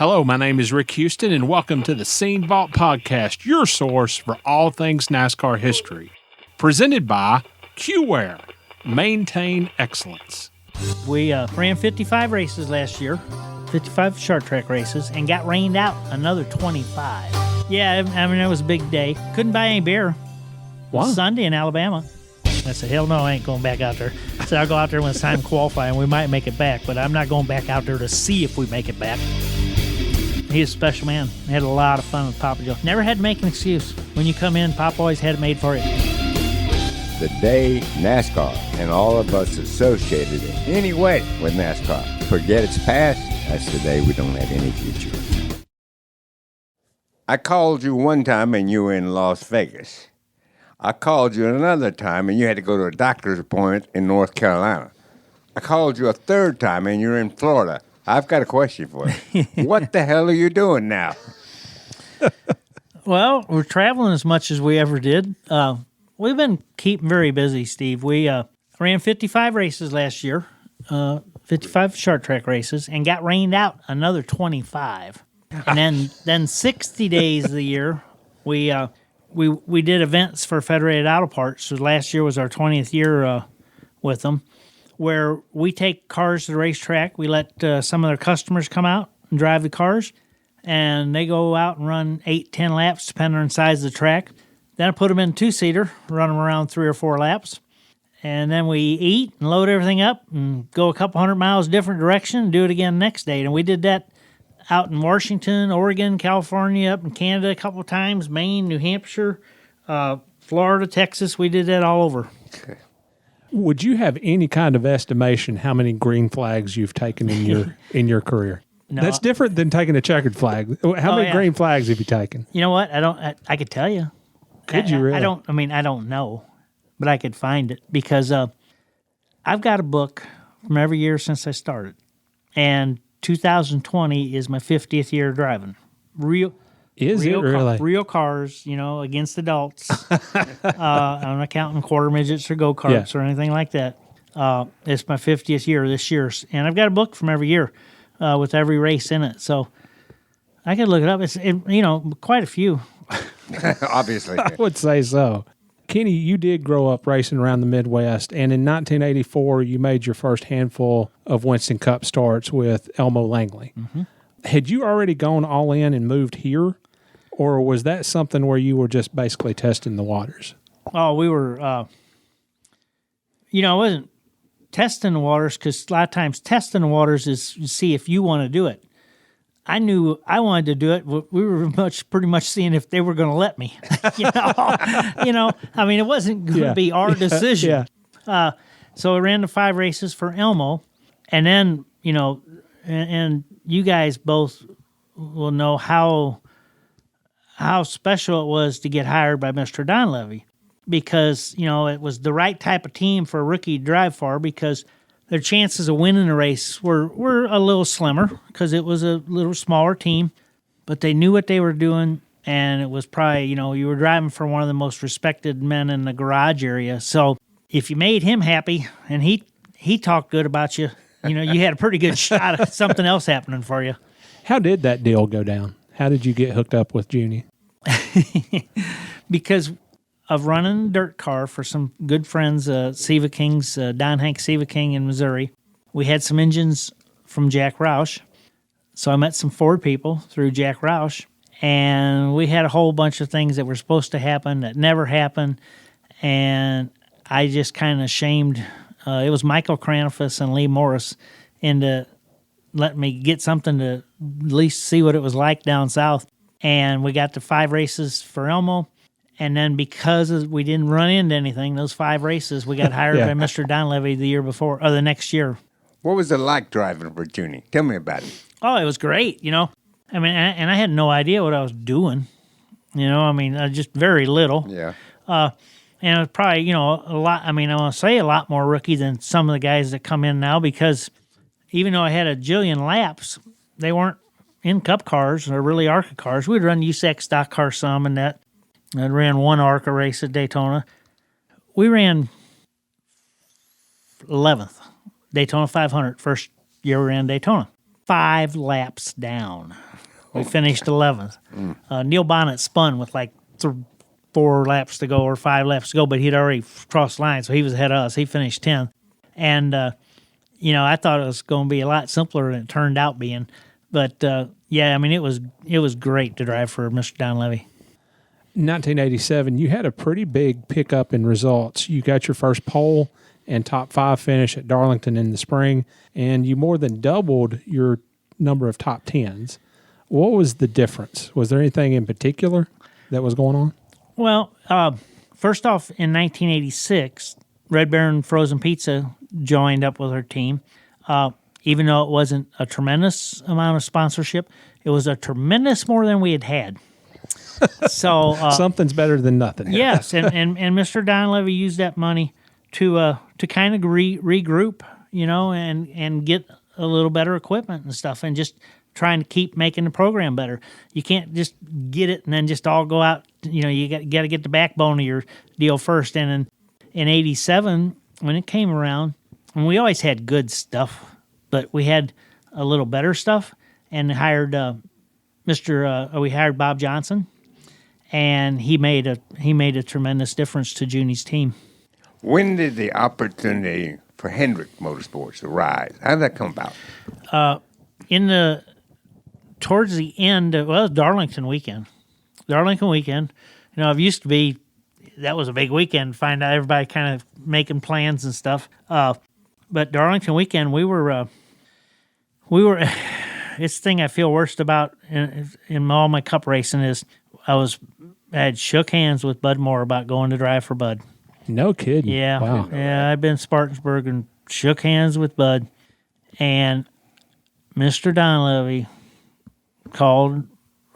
Hello, my name is Rick Houston, and welcome to the Scene Vault Podcast, your source for all things NASCAR history. Presented by QWare. Maintain excellence. We ran 55 races last year, 55 short track races, and got rained out another 25. Yeah, I mean, it was a big day. Couldn't buy any beer. Wow. Sunday in Alabama. I said, hell no, I ain't going back out there. I said, I'll go out there when it's time to qualify, and we might make it back, but I'm not going back out there to see if we make it back. He's a special man. I had a lot of fun with Papa Joe. Never had to make an excuse. When you come in, Papa always had it made for you. The day NASCAR and all of us associated in any way with NASCAR forget its past, that's the day we don't have any future. I called you one time and you were in Las Vegas. I called you another time and you had to go to a doctor's appointment in North Carolina. I called you a third time and you're in Florida. I've got a question for you. What the hell are you doing now? Well, we're traveling as much as we ever did. We've been keeping very busy, Steve. We ran 55 races last year, 55 short track races, and got rained out another 25. And then 60 days of the year, we did events for Federated Auto Parts. So last year was our 20th year with them, where we take cars to the racetrack. We let some of their customers come out and drive the cars, and they go out and run 8-10 laps, depending on the size of the track. Then I put them in a two-seater, run them around 3 or 4 laps, and then we eat and load everything up and go a couple hundred miles different direction and do it again the next day. And we did that out in Washington, Oregon, California, up in Canada a couple of times, Maine, New Hampshire, Florida, Texas. We did that all over. Would you have any kind of estimation how many green flags you've taken in your career? No. That's different than taking a checkered flag. How many green flags have you taken? You know what? I could tell you. Could you really? I don't know, but I could find it because I've got a book from every year since I started, and 2020 is my 50th year driving. Real cars, against adults. I'm not counting quarter midgets or go-karts or anything like that. It's my 50th year this year, and I've got a book from every year with every race in it. So I could look it up. It's quite a few. Obviously. I would say so. Kenny, you did grow up racing around the Midwest, and in 1984, you made your first handful of Winston Cup starts with Elmo Langley. Mm-hmm. Had you already gone all in and moved here, or was that something where you were just basically testing the waters? Oh, we were, I wasn't testing the waters because a lot of times testing the waters is to see if you want to do it. I knew I wanted to do it. We were pretty much seeing if they were going to let me. I mean, it wasn't going to be our decision. So I ran the 5 races for Elmo, and then and you guys both will know how special it was to get hired by Mr. Donlavey, because it was the right type of team for a rookie to drive for, because their chances of winning the race were a little slimmer because it was a little smaller team, but they knew what they were doing, and it was probably, you were driving for one of the most respected men in the garage area. So if you made him happy and he talked good about you, you had a pretty good shot at something else happening for you. How did that deal go down? How did you get hooked up with Junie? Because of running a dirt car for some good friends, Siva Kings, Don Hank Siva King in Missouri. We had some engines from Jack Roush. So I met some Ford people through Jack Roush, and we had a whole bunch of things that were supposed to happen that never happened, and I just kind of shamed. It was Michael Cranifus and Lee Morris into letting me get something to at least see what it was like down south. And we got to 5 races for Elmo. And then because we didn't run into anything, those 5 races, we got hired by Mr. Donlavey the year before, or the next year. What was it like driving for Junie? Tell me about it. Oh, it was great, I mean, and I had no idea what I was doing, just very little. Yeah. And it was probably, a lot, I want to say a lot more rookie than some of the guys that come in now, because even though I had a jillion laps, they weren't in Cup cars or really ARCA cars. We'd run USAC stock car some and that. I ran one ARCA race at Daytona. We ran 11th, Daytona 500, first year we ran Daytona. 5 laps down. We finished 11th. Neil Bonnet spun with like 4 laps to go or 5 laps to go, but he'd already crossed the line, so he was ahead of us. He finished 10th. And, I thought it was going to be a lot simpler than it turned out being. But, it was great to drive for Mr. Donlavey. 1987, you had a pretty big pickup in results. You got your first pole and top 5 finish at Darlington in the spring, and you more than doubled your number of top 10s. What was the difference? Was there anything in particular that was going on? Well, first off, in 1986, Red Baron Frozen Pizza joined up with our team. Even though it wasn't a tremendous amount of sponsorship, it was a tremendous more than we had. So something's better than nothing. Yes, and Mr. Donlavey used that money to kind of regroup, and get a little better equipment and stuff, and just trying to keep making the program better. You can't just get it and then just all go out. You got to get the backbone of your deal first. And in 87, when it came around, and we always had good stuff, but we had a little better stuff, and hired we hired Bob Johnson, and he made a tremendous difference to Junie's team. When did the opportunity for Hendrick Motorsports arise? How did that come about? Towards the end, it was Darlington weekend. It used to be, that was a big weekend, find out everybody kind of making plans and stuff. But Darlington weekend, we were, it's the thing I feel worst about in all my cup racing is I had shook hands with Bud Moore about going to drive for Bud. No kidding. Yeah. Wow. Yeah, I've been to Spartansburg and shook hands with Bud. And Mr. Donlavey called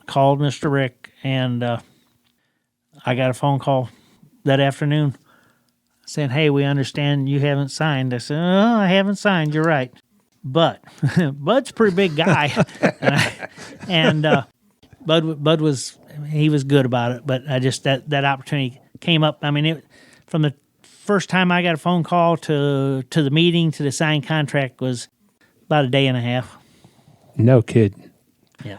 Mr. Rick, and I got a phone call that afternoon saying, "Hey, we understand you haven't signed." I said, "Oh, I haven't signed, you're right. But Bud's a pretty big guy." and Bud was good about it, but I just that opportunity came up. I mean, from the first time I got a phone call to the meeting to the signed contract was about a day and a half. No kidding. Yeah.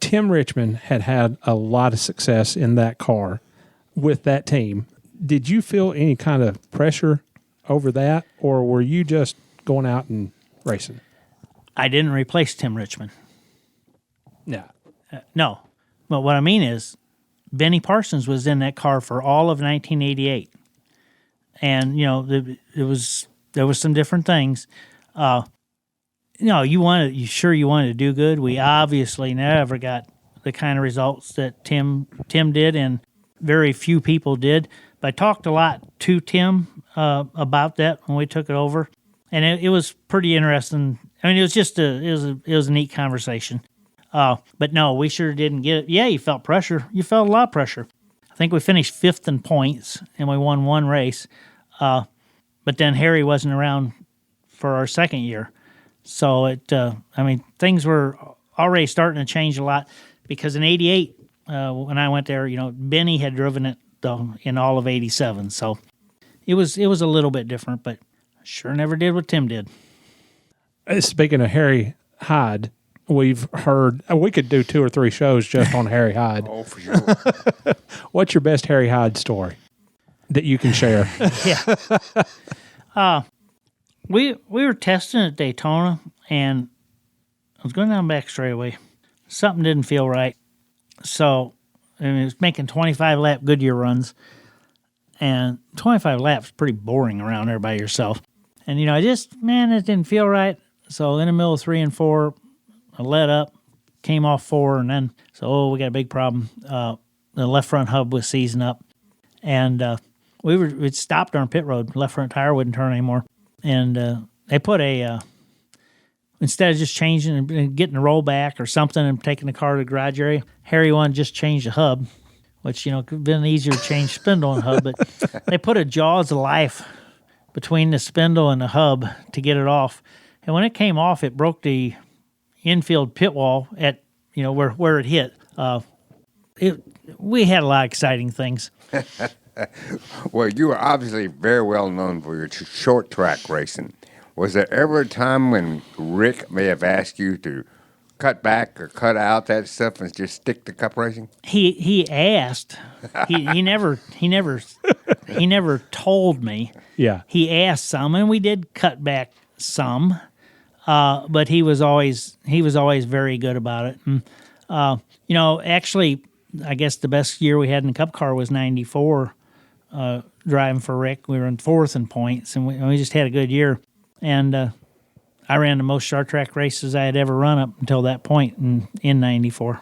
Tim Richmond had a lot of success in that car with that team. Did you feel any kind of pressure over that, or were you just going out and racing? I didn't replace Tim Richmond. No. No. But what I mean is, Benny Parsons was in that car for all of 1988. And, there was some different things. You wanted to do good. We obviously never got the kind of results that Tim did, and very few people did. But I talked a lot to Tim about that when we took it over, and it was pretty interesting. I mean, it was just it was a neat conversation. But no, we sure didn't get it. Yeah, you felt pressure. You felt a lot of pressure. I think we finished 5th in points, and we won one race. But then Harry wasn't around for our second year. So things were already starting to change a lot, because in 88, when I went there, Benny had driven it in all of 87. So it was a little bit different, but sure never did what Tim did. Speaking of Harry Hyde, we've heard we could do 2 or 3 shows just on Harry Hyde. Oh, for sure. What's your best Harry Hyde story that you can share? Yeah. We were testing at Daytona, and I was going down back straightaway. Something didn't feel right. So, it was making 25-lap Goodyear runs, and 25 laps is pretty boring around there by yourself. And, it didn't feel right. So, in the middle of 3 and 4, I let up, came off 4, and then, we got a big problem. The left front hub was seizing up, and we'd stopped on pit road. Left front tire wouldn't turn anymore. And they put instead of just changing and getting a rollback or something and taking the car to the garage area, Harry wanted to just change the hub, which, could have been easier to change spindle and hub. But they put a jaws of life between the spindle and the hub to get it off. And when it came off, it broke the infield pit wall at, where it hit. We had a lot of exciting things. Well, you are obviously very well known for your short track racing. Was there ever a time when Rick may have asked you to cut back or cut out that stuff and just stick to cup racing? He asked. He never told me. Yeah. He asked some, and we did cut back some. But he was always very good about it. And, actually, I guess the best year we had in the Cup car was '94. Driving for Rick, we were in fourth in points, and we just had a good year. And I ran the most short track races I had ever run up until that point in '94.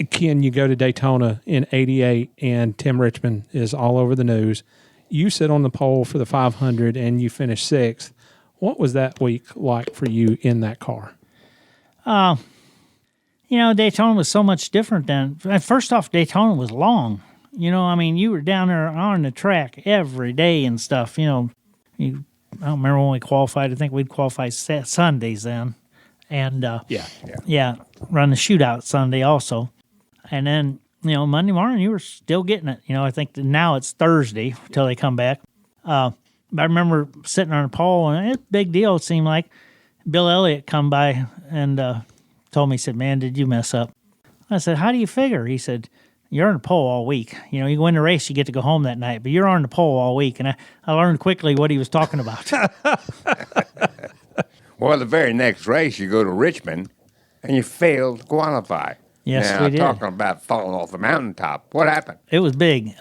Ken, you go to Daytona in '88, and Tim Richmond is all over the news. You sit on the pole for the 500, and you finish sixth. What was that week like for you in that car? Daytona was so much different than. First off, Daytona was long. You were down there on the track every day and stuff. I don't remember when we qualified. I think we'd qualify Sundays then. And, run the shootout Sunday also. And then, Monday morning, you were still getting it. I think now it's Thursday until they come back. I remember sitting on a pole, and it's a big deal, it seemed like. Bill Elliott come by and told me, he said, "Man, did you mess up?" I said, "How do you figure?" He said, "You're on the pole all week. You win the race, you get to go home that night, but you're on the pole all week." And I learned quickly what he was talking about. Well, the very next race, you go to Richmond, and you failed to qualify. Yes, now, we did. Talking about falling off the mountaintop, what happened? It was big.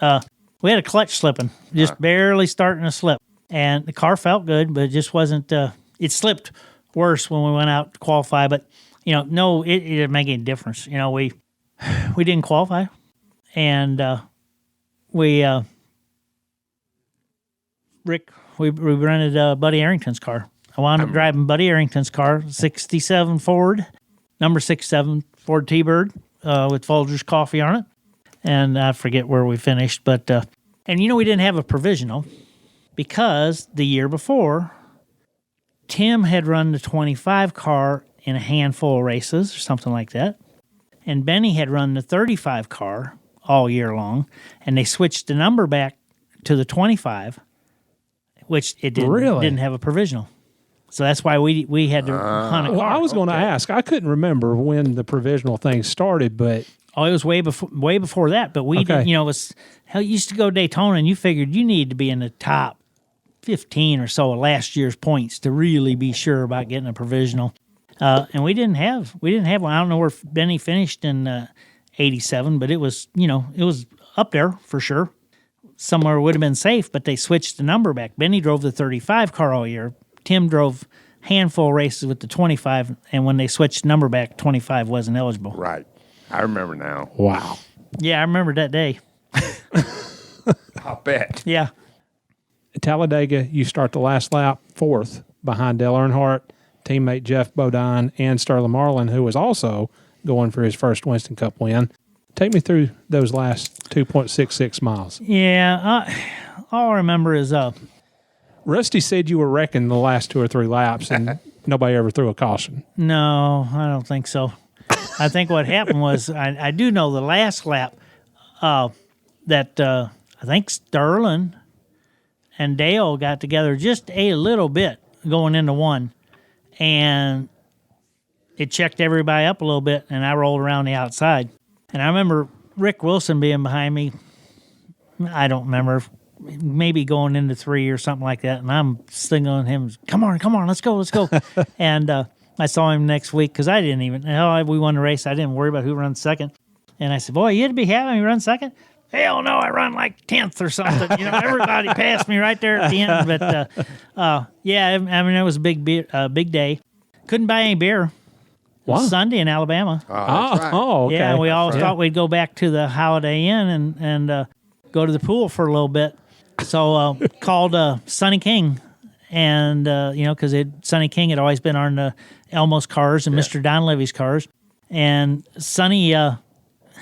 We had a clutch slipping, just barely starting to slip. And the car felt good, but it just wasn't, it slipped worse when we went out to qualify. But, no, it didn't make any difference. We didn't qualify. And Rick, we rented Buddy Arrington's car. I wound up driving Buddy Arrington's car, 67 Ford, number 67 Ford T-Bird with Folgers coffee on it. And I forget where we finished. But, we didn't have a provisional because the year before, Tim had run the 25 car in a handful of races or something like that. And Benny had run the 35 car all year long. And they switched the number back to the 25, which it didn't have a provisional. So that's why we had to hunt a car. Well, I was going to ask. I couldn't remember when the provisional thing started, but it was way before that. But we did, it was hell. You used to go to Daytona, and you figured you needed to be in the top 15 or so of last year's points to really be sure about getting a provisional. And we didn't have one. I don't know where Benny finished in '87, but it was it was up there for sure. Somewhere would have been safe, but they switched the number back. Benny drove the 35 car all year. Tim drove handful of races with the 25, and when they switched the number back, 25 wasn't eligible. Right. I remember now. wow. Yeah, I remember that day. I'll bet. Yeah. At Talladega, you start the last lap fourth behind Dale Earnhardt, teammate Jeff Bodine, and Sterling Marlin, who was also going for his first Winston Cup win. Take me through those last 2.66 miles. Yeah. All I remember is Rusty said you were wrecking the last 2 or 3 laps, and nobody ever threw a caution. no, I don't think so. I think what happened was I do know the last lap that I think Sterling and Dale got together just a little bit going into one, and it checked everybody up a little bit, and I rolled around the outside. And I remember Rick Wilson being behind me. I don't remember, maybe going into 3 or something like that, and I'm signaling him, come on, let's go. And I saw him next week because I didn't even, we won the race. I didn't worry about who runs second. And I said, boy, you'd be happy me run second? Hell no, I run like 10th or something. Everybody passed me right there at the end. But, it was a big day. Couldn't buy any beer. Wow. Sunday in Alabama. Oh, that's right. Okay. Yeah, we all thought we'd go back to the Holiday Inn and go to the pool for a little bit. So called Sonny King, and because Sonny King had always been on Elmo's cars and Mr. Donlavey's cars, and Sonny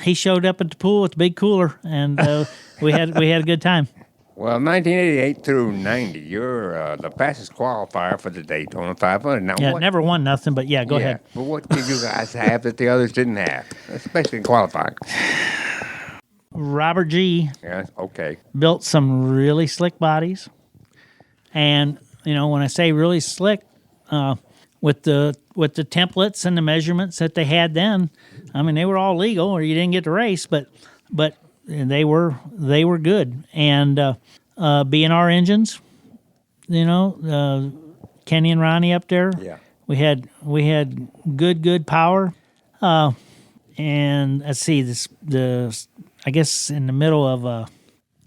he showed up at the pool with the big cooler, and we had a good time. Well, 1988 through 90, you're the fastest qualifier for the Daytona 500. Now, Yeah, never won nothing, but go ahead. But what did you guys have that the others didn't have, especially in qualifying? Robert G. Yeah, okay. built some really slick bodies, and when I say really slick, with the templates and the measurements that they had then. I mean, they were all legal, or you didn't get to race, but they were good. And B&R engines, Kenny and Ronnie up there. Yeah. We had good power. And let's see, I guess in the middle of I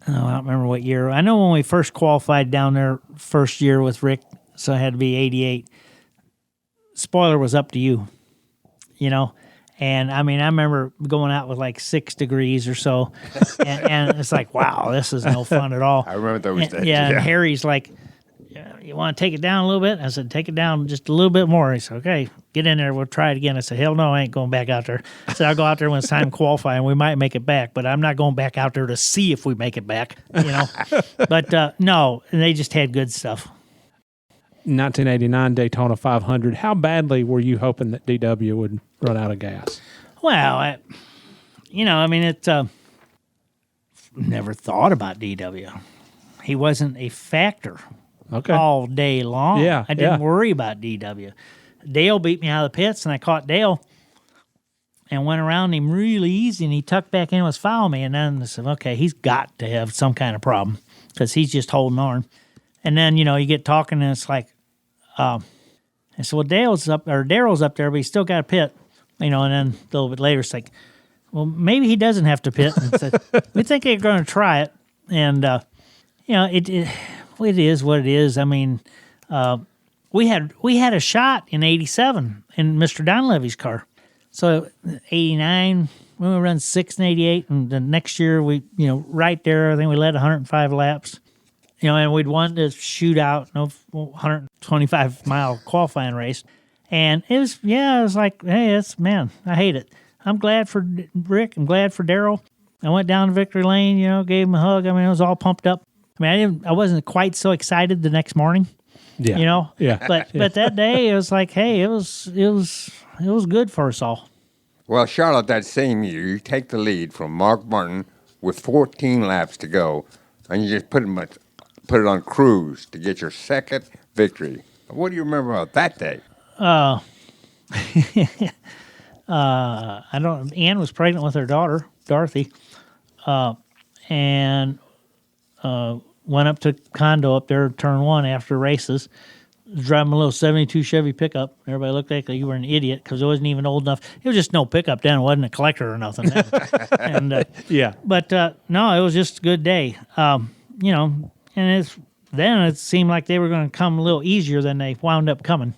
don't remember what year. I know when we first qualified down there first year with Rick, so it had to be 88. Spoiler was up to you, And I mean, I remember going out with like 6 degrees or so, and it's like, wow, this is no fun at all. I remember those days. Yeah, and Harry's like, you want to take it down a little bit? I said, take it down just a little bit more. He said, okay, get in there. We'll try it again. I said, hell no, I ain't going back out there. I said, I'll go out there when it's time to qualify, and we might make it back, but I'm not going back out there to see if we make it back, But no, they just had good stuff. 1989 Daytona 500. How badly were you hoping that DW would run out of gas? Well, never thought about DW. He wasn't a factor all day long. Yeah, I didn't worry about DW. Dale beat me out of the pits, and I caught Dale and went around him really easy, and he tucked back in and was following me. And then I said, okay, he's got to have some kind of problem because he's just holding on. And then, you get talking, and it's like, I said, well, Daryl's up there, but he's still got a pit, and then a little bit later, it's like, well, maybe he doesn't have to pit. And said, we think they're going to try it, and it is what it is. I mean, we had a shot in '87 in Mr. Donlavey's car, so '89 we run 6 and 88, and the next year we right there, I think we led 105 laps. And we'd won the shootout, 125-mile qualifying race. And it was like, hey, I hate it. I'm glad for Rick. I'm glad for Darryl. I went down to victory lane, gave him a hug. I mean, I was all pumped up. I mean, I wasn't quite so excited the next morning, Yeah. But that day, it was like, hey, it was good for us all. Well, Charlotte, that same year, you take the lead from Mark Martin with 14 laps to go, and you just put it on cruise to get your second victory. What do you remember about that day? I don't. Ann was pregnant with her daughter, Dorothy, and went up to condo up there, turn 1 after races. Driving a little 72 Chevy pickup. Everybody looked like you were an idiot because it wasn't even old enough. It was just no pickup then. It wasn't a collector or nothing. And but no, it was just a good day. And then it seemed like they were going to come a little easier than they wound up coming.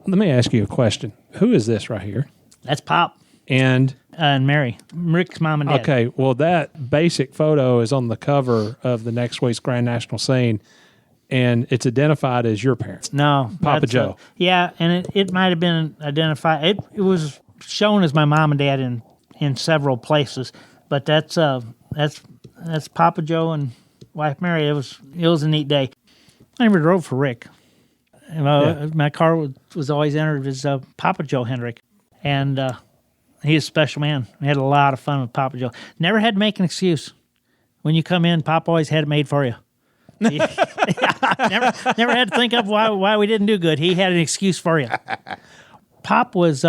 Let me ask you a question. Who is this right here? That's Pop And Mary, Rick's mom and dad. Okay, well, that basic photo is on the cover of the next week's Grand National Scene, and it's identified as your parents. No. Papa Joe. Yeah, and it might have been identified. It was shown as my mom and dad in several places, but that's Papa Joe and wife Mary. It was a neat day. I never drove for Rick. My car was always entered as Papa Joe Hendrick, and he's a special man. We had a lot of fun with Papa Joe. Never had to make an excuse. When you come in, Pop always had it made for you. Never had to think of why we didn't do good. He had an excuse for you. Pop was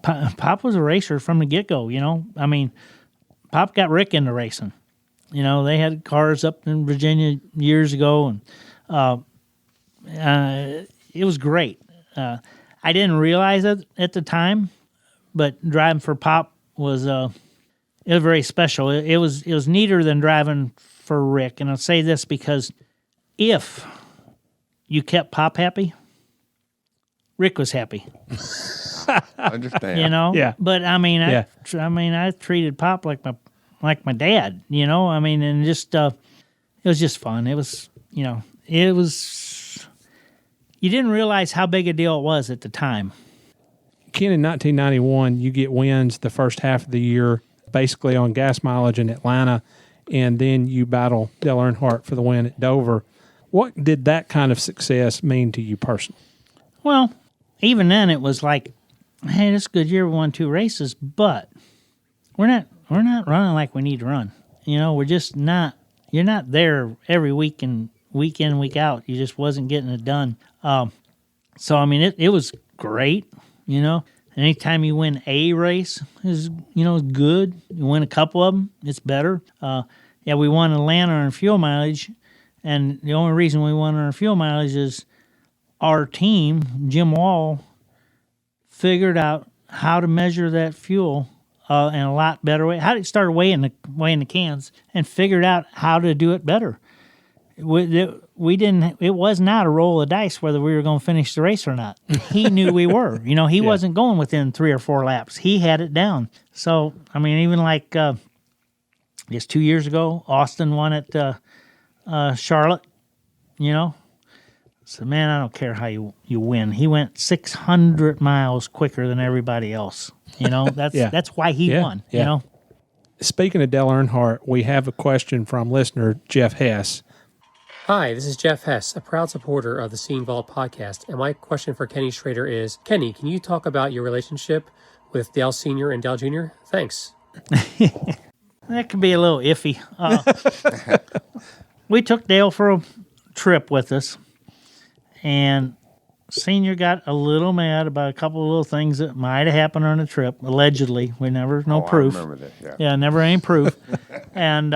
Pop was a racer from the get-go, I mean, Pop got Rick into racing. They had cars up in Virginia years ago, and it was great. I didn't realize it at the time, but driving for Pop was very special. It was neater than driving for Rick, and I'll say this because if you kept Pop happy, Rick was happy. Understand? Yeah. But I mean, I treated Pop like my dad. I mean, and just it was just fun. It was, it was. You didn't realize how big a deal it was at the time. Ken, in 1991, you get wins the first half of the year, basically on gas mileage in Atlanta, and then you battle Dale Earnhardt for the win at Dover. What did that kind of success mean to you personally? Well, even then it was like, hey, this is a good year. We won 2 races, but we're not running like we need to run. We're just not. You're not there every week and week in, week out. You just wasn't getting it done. So, I mean, it was great, Anytime you win a race is, good. You win a couple of them, it's better. We won Atlanta on fuel mileage, and the only reason we won on fuel mileage is our team, Jim Wall, figured out how to measure that fuel in a lot better way. How to start weighing the cans and figured out how to do it better. We didn't. It was not a roll of dice whether we were going to finish the race or not. He knew we were. He wasn't going within 3 or 4 laps. He had it down. So I mean, even like just 2 years ago, Austin won at Charlotte. So man, I don't care how you win. He went 600 miles quicker than everybody else. That's why he won. Yeah. Speaking of Dale Earnhardt, we have a question from listener Jeff Hess. Hi, this is Jeff Hess, a proud supporter of the Scene Vault podcast, and my question for Kenny Schrader is, Kenny, can you talk about your relationship with Dale Sr. and Dale Jr.? Thanks. That could be a little iffy. We took Dale for a trip with us, and Senior got a little mad about a couple of little things that might have happened on the trip, allegedly. We never, no proof. I remember that, Yeah, never any proof. And,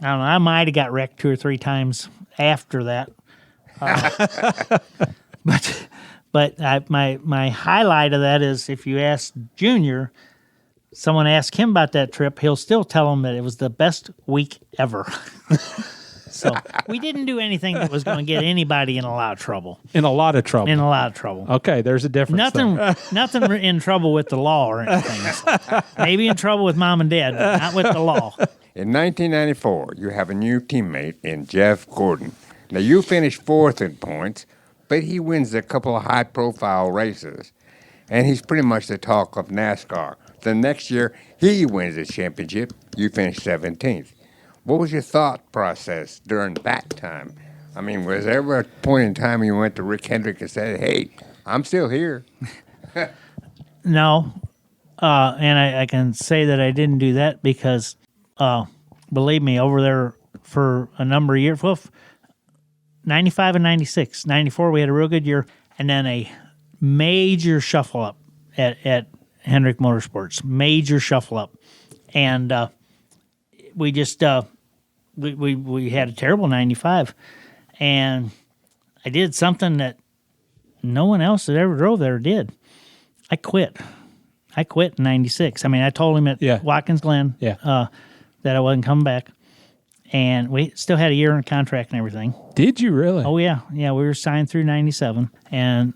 I don't know. I might have got wrecked 2 or 3 times after that, but my highlight of that is if you ask Junior, someone asked him about that trip, he'll still tell them that it was the best week ever. So we didn't do anything that was going to get anybody in a lot of trouble. In a lot of trouble. In a lot of trouble. Okay, there's a difference. Nothing in trouble with the law or anything. So maybe in trouble with mom and dad, but not with the law. In 1994, you have a new teammate in Jeff Gordon. Now, you finished 4th in points, but he wins a couple of high-profile races, and he's pretty much the talk of NASCAR. The next year, he wins the championship. You finished 17th. What was your thought process during that time? I mean, was there ever a point in time you went to Rick Hendrick and said, hey, I'm still here? No, and I can say that I didn't do that because... believe me, over there for a number of years, 95 and 96. 94, we had a real good year, and then a major shuffle up at Hendrick Motorsports. Major shuffle up. And we just, we had a terrible 95. And I did something that no one else that ever drove there did. I quit in 96. I mean, I told him at Watkins Glen. That I wasn't coming back. And we still had a year in a contract and everything. Did you really? Oh, yeah. Yeah, we were signed through 97. And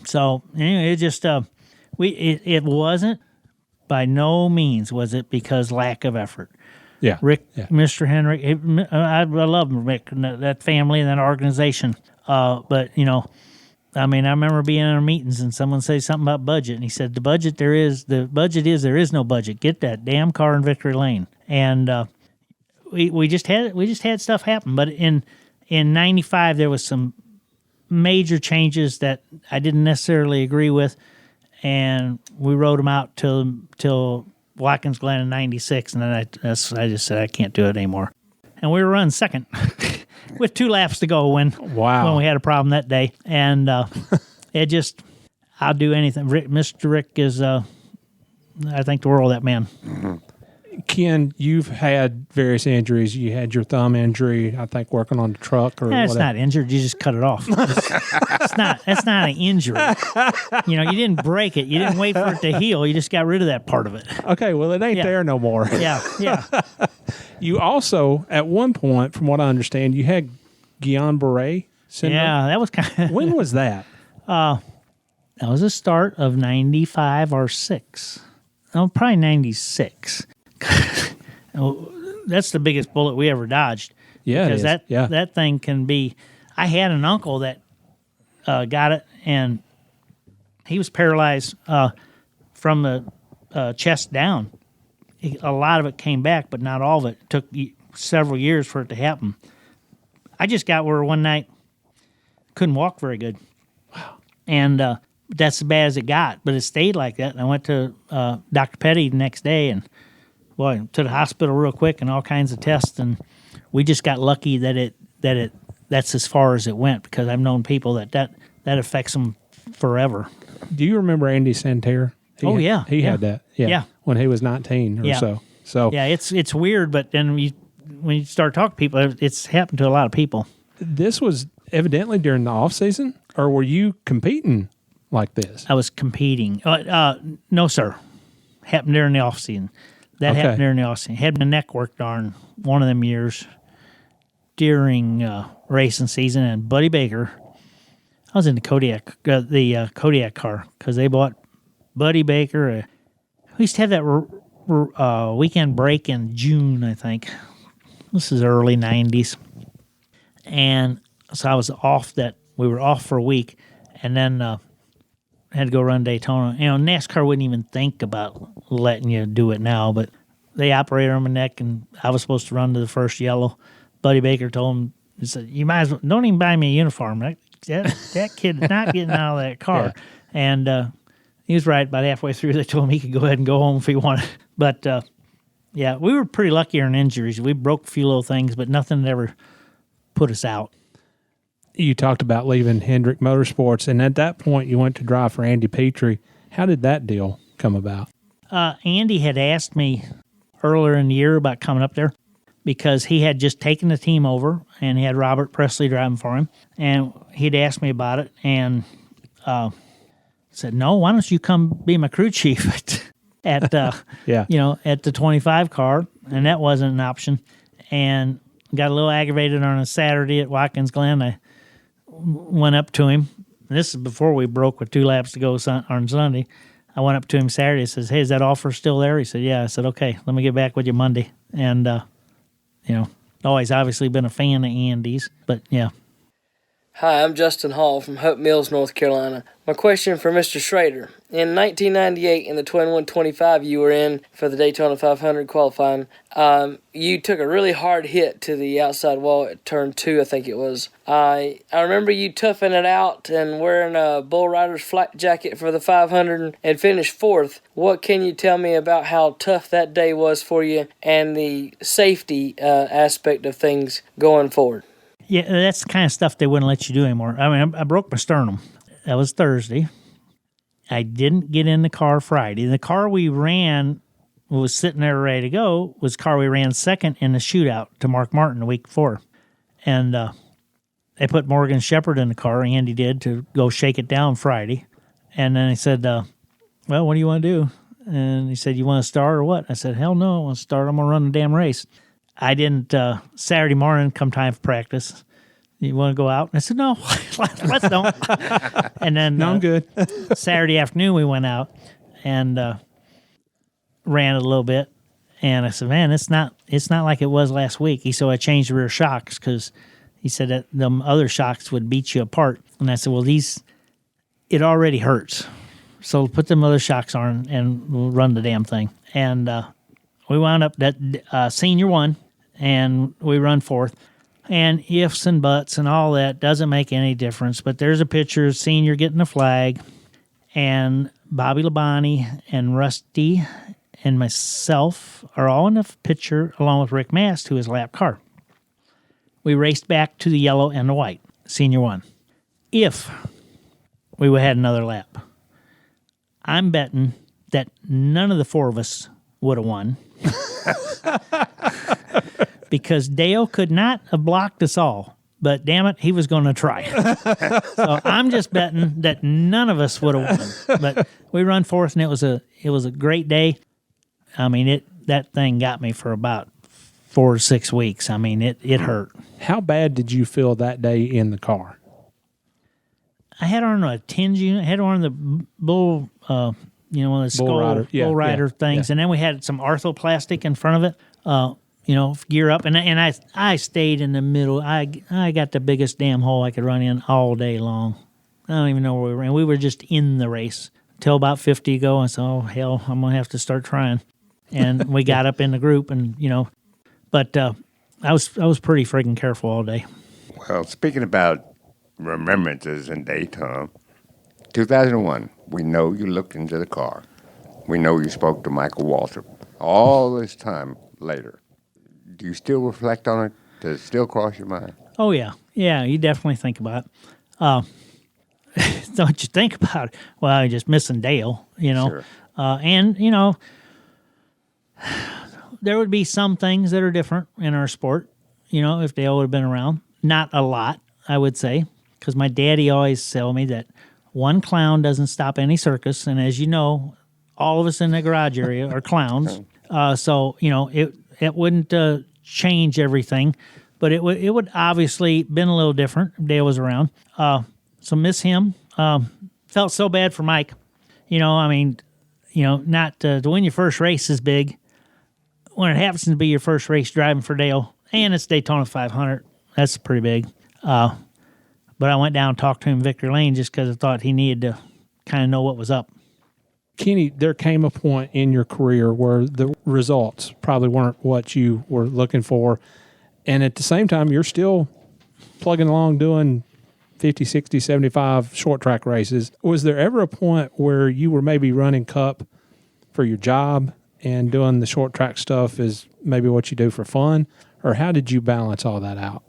so, anyway, it just, it wasn't, by no means was it because lack of effort. Yeah. Rick, Mr. Hendrick, I love Rick, that family and that organization. But, I mean, I remember being in our meetings and someone say something about budget, and he said, the budget there is no budget. Get that damn car in Victory Lane. And we just had stuff happen. But in 95, there was some major changes that I didn't necessarily agree with, and we rode them out till Watkins Glen in 96, and then I just said I can't do it anymore. And we were running second. With 2 laps to go when we had a problem that day. And it just, I'll do anything. Mr. Rick is, I think the world of that man. Mm-hmm. Ken, you've had various injuries. You had your thumb injury, I think, working on the truck or whatever. It's not injured. You just cut it off. That's not an injury. You didn't break it. You didn't wait for it to heal. You just got rid of that part of it. Okay, well, it ain't there no more. Yeah. You also, at one point, from what I understand, you had Guillain-Barré syndrome. Yeah, that was kind of... When was that? That was the start of 95 or 6. Oh, probably 96. That's the biggest bullet we ever dodged. Yeah, because that thing can be... I had an uncle that got it, and he was paralyzed from the chest down. A lot of it came back, but not all of it. It took several years for it to happen. I just got where one night couldn't walk very good. Wow. And that's as bad as it got, but it stayed like that. And I went to Dr. Petty the next day and, to the hospital real quick and all kinds of tests. And we just got lucky that's as far as it went, because I've known people that affects them forever. Do you remember Andy Santerre? He had that. Yeah. When he was 19 or so. So yeah, it's weird, but then when you start talking to people, it's happened to a lot of people. This was evidently during the off season, or were you competing like this? I was competing. No, sir. Happened during the off season. That happened during the off season. Had my neck worked on one of them years during racing season, and Buddy Baker. I was in the Kodiak car, because they bought Buddy Baker. We used to have that weekend break in June, I think. This is early 90s. And so I was off we were off for a week, and then had to go run Daytona. NASCAR wouldn't even think about letting you do it now, but they operated on my neck, and I was supposed to run to the first yellow. Buddy Baker told him, he said, "You might as well, don't even buy me a uniform. That kid is not getting out of that car." Yeah. And he was right. About halfway through, they told him he could go ahead and go home if he wanted. But, yeah, we were pretty lucky on injuries. We broke a few little things, but nothing that ever put us out. You talked about leaving Hendrick Motorsports, and at that point you went to drive for Andy Petrie. How did that deal come about? Andy had asked me earlier in the year about coming up there, because he had just taken the team over, and he had Robert Presley driving for him. And he'd asked me about it, and said, "No, why don't you come be my crew chief at at the 25 car?" And that wasn't an option. And got a little aggravated on a Saturday at Watkins Glen. I went up to him. And this is before we broke with 2 laps to go on Sunday. I went up to him Saturday and says, "Hey, is that offer still there?" He said, "Yeah." I said, "Okay, let me get back with you Monday." And, always obviously been a fan of Andy's, but yeah. Hi, I'm Justin Hall from Hope Mills, North Carolina. My question for Mr. Schrader. In 1998, in the 2125 you were in for the Daytona 500 qualifying, you took a really hard hit to the outside wall at turn 2, I think it was. I remember you toughing it out and wearing a Bull Riders flat jacket for the 500 and finished 4th. What can you tell me about how tough that day was for you and the safety aspect of things going forward? Yeah, that's the kind of stuff they wouldn't let you do anymore. I mean, I broke my sternum. That was Thursday. I didn't get in the car Friday. The car we ran was sitting there ready to go, was the car we ran second in the shootout to Mark Martin the week before. And they put Morgan Shepherd in the car, Andy did, to go shake it down Friday. And then he said, "Well, what do you want to do?" And he said, "You want to start or what?" I said, "Hell no, I want to start. I'm going to run the damn race." I didn't, Saturday morning, come time for practice. "You want to go out?" And I said, "No, let's don't." And then no, I'm good. Saturday afternoon, we went out and ran it a little bit. And I said, "Man, it's not like it was last week." He said, "I changed the rear shocks," because he said that the other shocks would beat you apart. And I said, "Well, it already hurts. So put them other shocks on and we'll run the damn thing." And we wound up that senior one, and we run 4th. And ifs and buts and all that doesn't make any difference. But there's a picture of senior getting a flag, and Bobby Labonte and Rusty and myself are all in the picture along with Rick Mast, who is lap car. We raced back to the yellow and the white, senior one. If we would have had another lap, I'm betting that none of the 4 of us would have won. Because Dale could not have blocked us all, but damn it, he was going to try. So I'm just betting that none of us would have won. But we run 4th, and it was a great day. I mean, that thing got me for about 4 to 6 weeks. I mean, it hurt. How bad did you feel that day in the car? I had on a tinge unit. I had on the Bull, one of the skull Bull Rider things, and then we had some arthroplastic in front of it. Gear up, and I stayed in the middle. I got the biggest damn hole I could run in all day long. I don't even know where we ran. We were just in the race till about 50 to go. I said, "Oh hell, I'm gonna have to start trying." And we got up in the group, and but I was pretty friggin' careful all day. Well, speaking about remembrances in Daytona, 2001, we know you looked into the car. We know you spoke to Michael Waltrip. All this time later, do you still reflect on it Does it still cross your mind? Oh, yeah. Yeah, you definitely think about it. Don't you think about it? Well, you're just missing Dale, Sure. And, there would be some things that are different in our sport, if Dale would have been around. Not a lot, I would say, because my daddy always told me that one clown doesn't stop any circus. And as you know, all of us in the garage area are clowns. So, it wouldn't change everything, but it would obviously been a little different if Dale was around. So miss him. Felt so bad for Mike. Not to win your first race is big. When it happens to be your first race driving for Dale, and it's Daytona 500, that's pretty big. But I went down and talked to him in Victory Lane just because I thought he needed to kind of know what was up. Kenny, there came a point in your career where the results probably weren't what you were looking for. And at the same time, you're still plugging along doing 50, 60, 75 short track races. Was there ever a point where you were maybe running Cup for your job and doing the short track stuff is maybe what you do for fun? Or how did you balance all that out?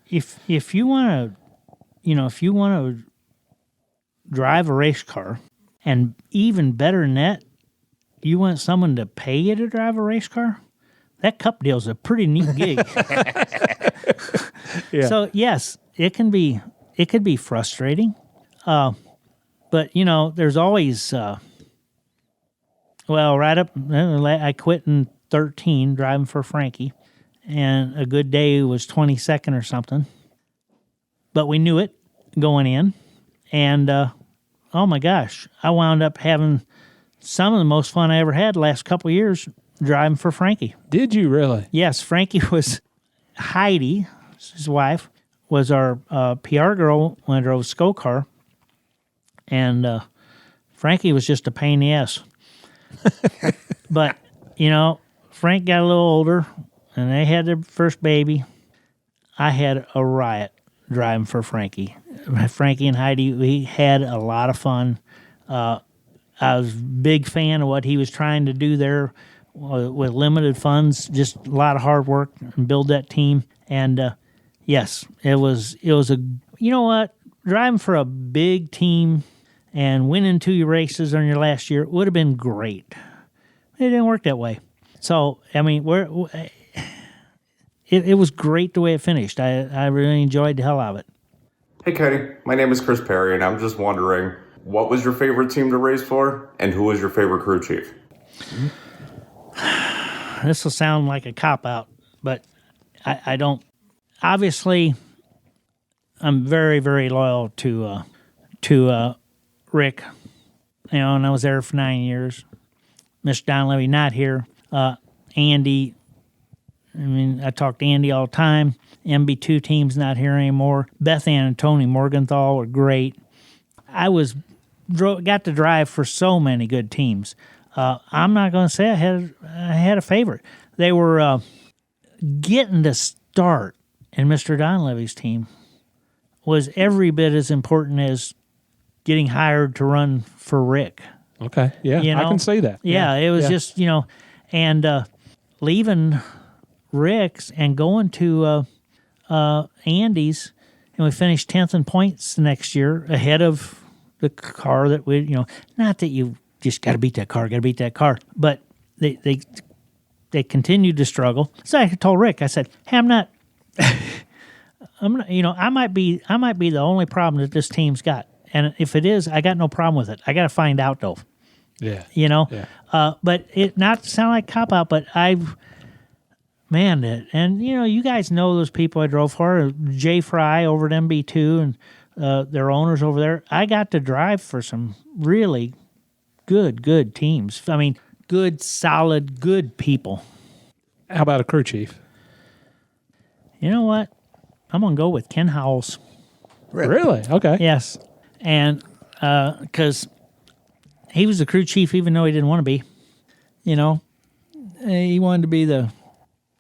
If you want to drive a race car, and even better than that, you want someone to pay you to drive a race car, that Cup deal's a pretty neat gig. Yeah. So yes, it could be frustrating, but there's always right up. I quit in 13 driving for Frankie, and a good day was 22nd or something. But we knew it going in, and oh my gosh, I wound up having some of the most fun I ever had the last couple of years driving for Frankie. Did you really? Yes, Frankie was Heidi, his wife, was our PR girl when I drove a SCO car, and Frankie was just a pain in the ass. But, Frank got a little older, and they had their first baby. I had a riot driving for Frankie. Frankie and Heidi, we had a lot of fun. I was a big fan of what he was trying to do there with limited funds, just a lot of hard work and build that team. And yes, it was driving for a big team and winning 2 races on your last year would have been great. It didn't work that way. So, it was great the way it finished. I really enjoyed the hell out of it. Hey Kenny, my name is Chris Perry, and I'm just wondering, what was your favorite team to race for, and who was your favorite crew chief? This will sound like a cop-out, but I don't. Obviously, I'm very, very loyal to Rick, and I was there for 9 years. Mr. Donlavey, not here. Andy, I talk to Andy all the time. MB2 team's not here anymore. Beth Ann and Tony Morgenthau were great. I got to drive for so many good teams. I'm not going to say I had a favorite. They were getting to start, and Mr. Donlavey's team was every bit as important as getting hired to run for Rick. Okay, yeah, I can see that. Yeah, it was just, and leaving Rick's and going to Andy's, and we finished 10th in points the next year ahead of the car that we, not that you just got to beat that car, but they continued to struggle. So I told Rick, I said, hey, I'm not, I might be the only problem that this team's got. And if it is, I got no problem with it. I got to find out though. Yeah. But it not to sound like cop out, but and you guys know those people I drove for, Jay Fry over at MB2 and their owners over there. I got to drive for some really good teams. Good, solid, good people. How about a crew chief? You know what? I'm going to go with Ken Howells. Really? Okay. Yes. And because he was the crew chief even though he didn't want to be. He wanted to be the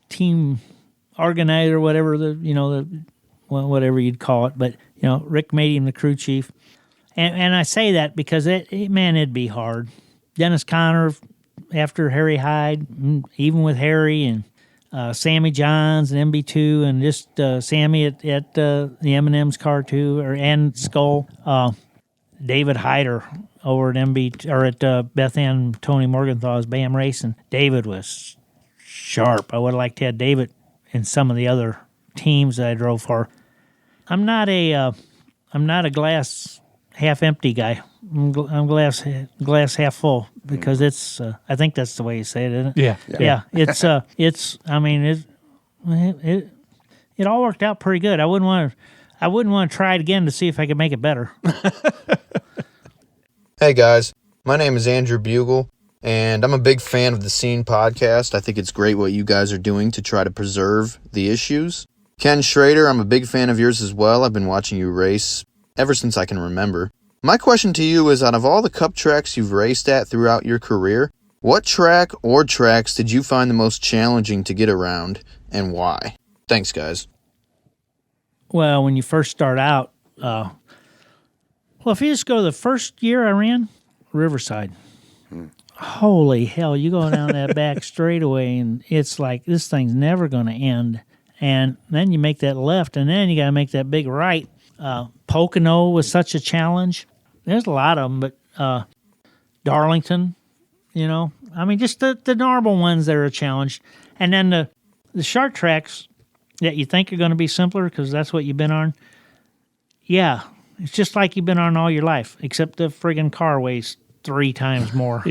team organizer, whatever whatever you'd call it. But, Rick made him the crew chief. And I say that because, it'd be hard. Dennis Conner, after Harry Hyde, even with Harry, and Sammy Johns and MB2, and just Sammy at the M&M's car too, and Skull. David Hyder over at Beth Ann Tony Morgenthau's BAM Racing. David was sharp. I would have liked to have David in some of the other teams that I drove for. I'm not a glass half empty guy. I'm glass half full, because it's I think that's the way you say it, isn't it? Yeah. It's I mean it all worked out pretty good. I wouldn't want to try it again to see if I could make it better. Hey guys, my name is Andrew Bugle, and I'm a big fan of the Scene podcast. I think it's great what you guys are doing to try to preserve the issues. Ken Schrader, I'm a big fan of yours as well. I've been watching you race ever since I can remember. My question to you is, out of all the cup tracks you've raced at throughout your career, what track or tracks did you find the most challenging to get around, and why? Thanks, guys. Well, when you first start out, if you just go the first year I ran, Riverside. Holy hell, you go down that back straightaway, and it's like, this thing's never going to end. And then you make that left, and then you got to make that big right. Pocono was such a challenge. There's a lot of them, but Darlington, just the normal ones that are a challenge. And then the short tracks that you think are going to be simpler because that's what you've been on. Yeah, it's just like you've been on all your life, except the friggin' car weighs 3 times more.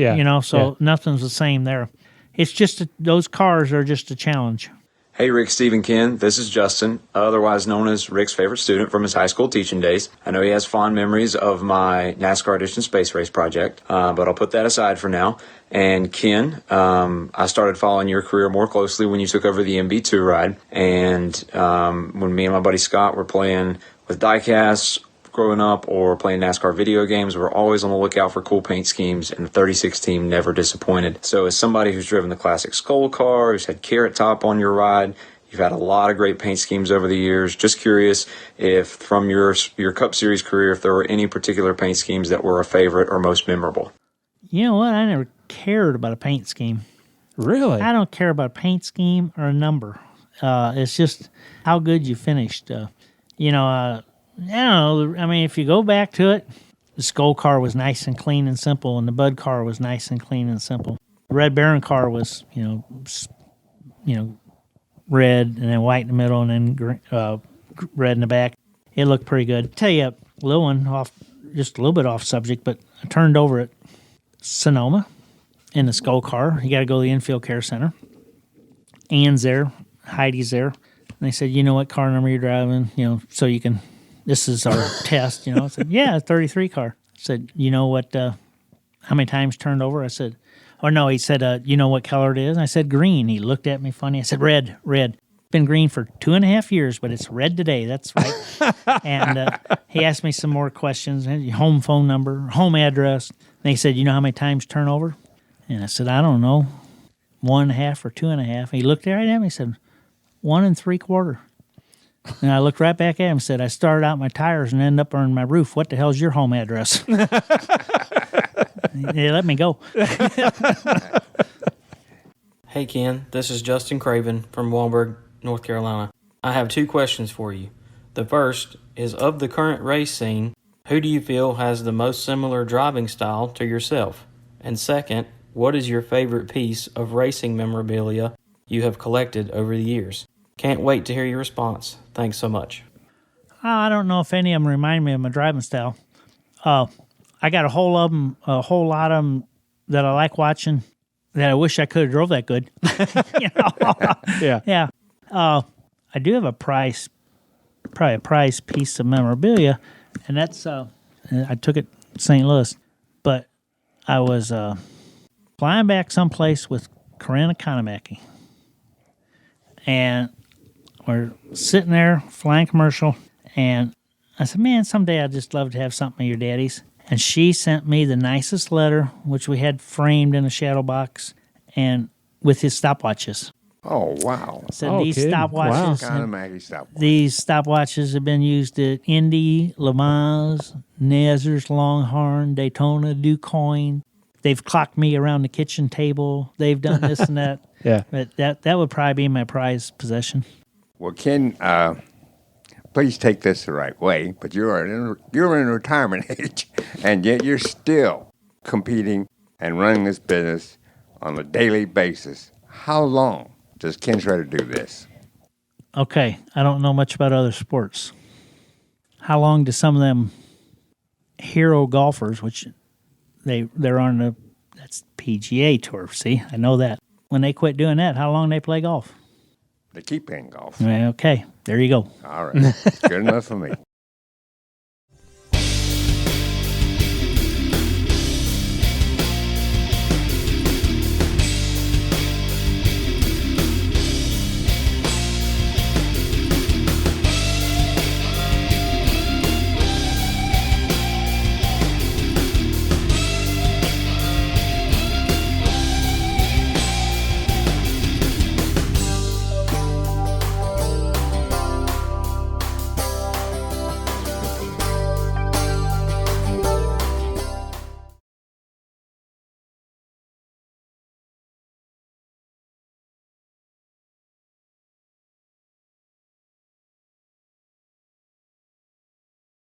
Nothing's the same there. It's just those cars are just a challenge. Hey, Rick, Steve, and Ken. This is Justin, otherwise known as Rick's favorite student from his high school teaching days. I know he has fond memories of my NASCAR Edition Space Race project, but I'll put that aside for now. And Ken, I started following your career more closely when you took over the MB2 ride. And when me and my buddy Scott were playing with diecasts growing up or playing NASCAR video games, we're always on the lookout for cool paint schemes, and the 36 team never disappointed. So as somebody who's driven the classic Skull car, who's had Carrot Top on your ride, you've had a lot of great paint schemes over the years. Just curious if from your Cup Series career, if there were any particular paint schemes that were a favorite or most memorable. You know what? I never cared about a paint scheme. Really? I don't care about a paint scheme or a number. It's just how good you finished. I don't know. I mean, if you go back to it, the Skull car was nice and clean and simple, and the Bud car was nice and clean and simple. The Red Baron car was, red and then white in the middle and then red in the back. It looked pretty good. I'll tell you a little one just a little bit off subject, but I turned over at Sonoma in the Skull car. You got to go to the infield care center. Ann's there, Heidi's there, and they said, "You know what car number you're driving? So you can." This is our test, I said, yeah, 33 car. I said, you know what, how many times turned over? I said, he said, you know what color it is? And I said, green. He looked at me funny. I said, red. Been green for 2.5 years, but it's red today. That's right. And he asked me some more questions, home phone number, home address. And he said, you know how many times turn over? And I said, I don't know, 1.5 or 2.5. He looked right at me and said, 1 3/4. And I looked right back at him and said, I started out my tires and ended up on my roof. What the hell's your home address? They let me go. Hey, Ken. This is Justin Craven from Walberg, North Carolina. I have 2 questions for you. The first is, of the current race scene, who do you feel has the most similar driving style to yourself? And second, what is your favorite piece of racing memorabilia you have collected over the years? Can't wait to hear your response. Thanks so much. I don't know if any of them remind me of my driving style. I got a whole lot of them that I like watching that I wish I could have drove that good. Yeah. I do have probably a prize piece of memorabilia, and that's I took it to St. Louis, but I was flying back someplace with Corinna Kanamaki, and we're sitting there flying commercial, and I said, man, someday I'd just love to have something of your daddy's. And she sent me the nicest letter, which we had framed in a shadow box, and with his stopwatches. Oh, wow. Said these stopwatches. Kind of Maggie stopwatch. These stopwatches have been used at Indy, Le Mans, Nazareth, Longhorn, Daytona, DuQuoin. They've clocked me around the kitchen table. They've done this and that. Yeah. But that would probably be my prized possession. Well, Ken, please take this the right way, but you're in retirement age, and yet you're still competing and running this business on a daily basis. How long does Ken Schrader do this? Okay, I don't know much about other sports. How long do some of them hero golfers, which they're on that's PGA Tour, see? I know that. When they quit doing that, how long they play golf? They keep playing golf. Okay, there you go. All right. Good enough for me.